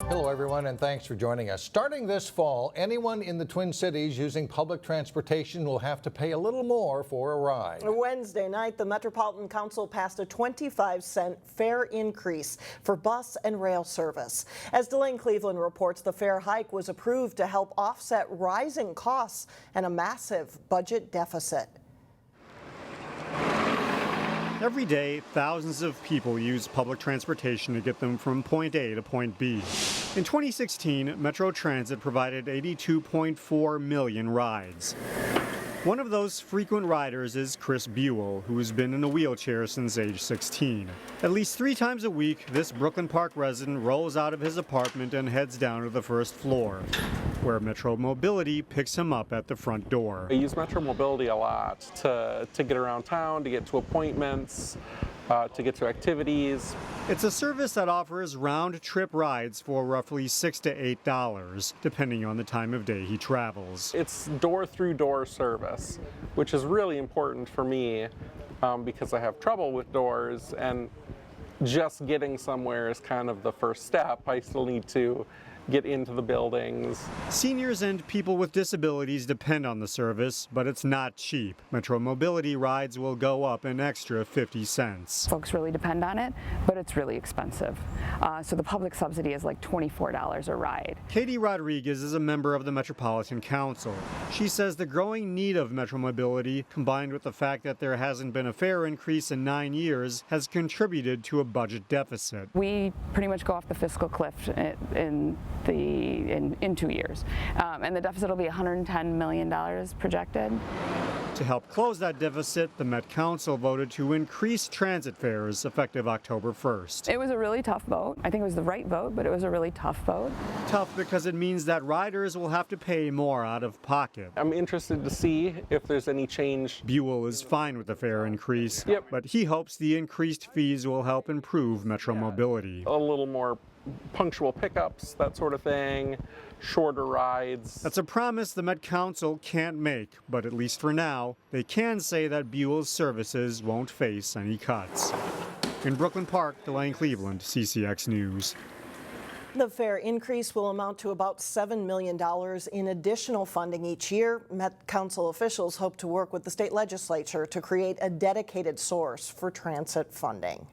Hello, everyone, and thanks for joining us. Starting this fall, anyone in the Twin Cities using public transportation will have to pay a little more for a ride. Wednesday night, the Metropolitan Council passed a 25-cent fare increase for bus and rail service. As Delane Cleveland reports, the fare hike was approved to help offset rising costs and a massive budget deficit. Every day, thousands of people use public transportation to get them from point A to point B. In 2016, Metro Transit provided 82.4 million rides. One of those frequent riders is Chris Buhl, who has been in a wheelchair since age 16. At least 3 times a week, this Brooklyn Park resident rolls out of his apartment and heads down to the first floor, where Metro Mobility picks him up at the front door. I use Metro Mobility a lot to get around town, to get to appointments, to get to activities. It's a service that offers round-trip rides for roughly $6 to $8, depending on the time of day he travels. It's door-through-door service, which is really important for me because I have trouble with doors, and just getting somewhere is kind of the first step. I still need to get into the buildings. Seniors and people with disabilities depend on the service, but it's not cheap. Metro Mobility rides will go up an extra 50 cents. Folks really depend on it, but it's really expensive. So the public subsidy is like $24 a ride. Katie Rodriguez is a member of the Metropolitan Council. She says the growing need of Metro Mobility, combined with the fact that there hasn't been a fare increase in 9 years, has contributed to a budget deficit. We pretty much go off the fiscal cliff in 2 years, and the deficit will be $110 million projected. To help close that deficit, the Met Council voted to increase transit fares effective October 1st. It was a really tough vote. I think it was the right vote, but it was a really tough vote. Tough because it means that riders will have to pay more out of pocket. I'm interested to see if there's any change. Buhl is fine with the fare increase, Yep. but he hopes the increased fees will help improve Metro Mobility. A little more punctual pickups, that sort of thing, shorter rides. That's a promise the Met Council can't make, but at least for now, they can say that Buhl's services won't face any cuts. In Brooklyn Park, Delane Cleveland, CCX News. The fare increase will amount to about $7 million in additional funding each year. Met Council officials hope to work with the state legislature to create a dedicated source for transit funding.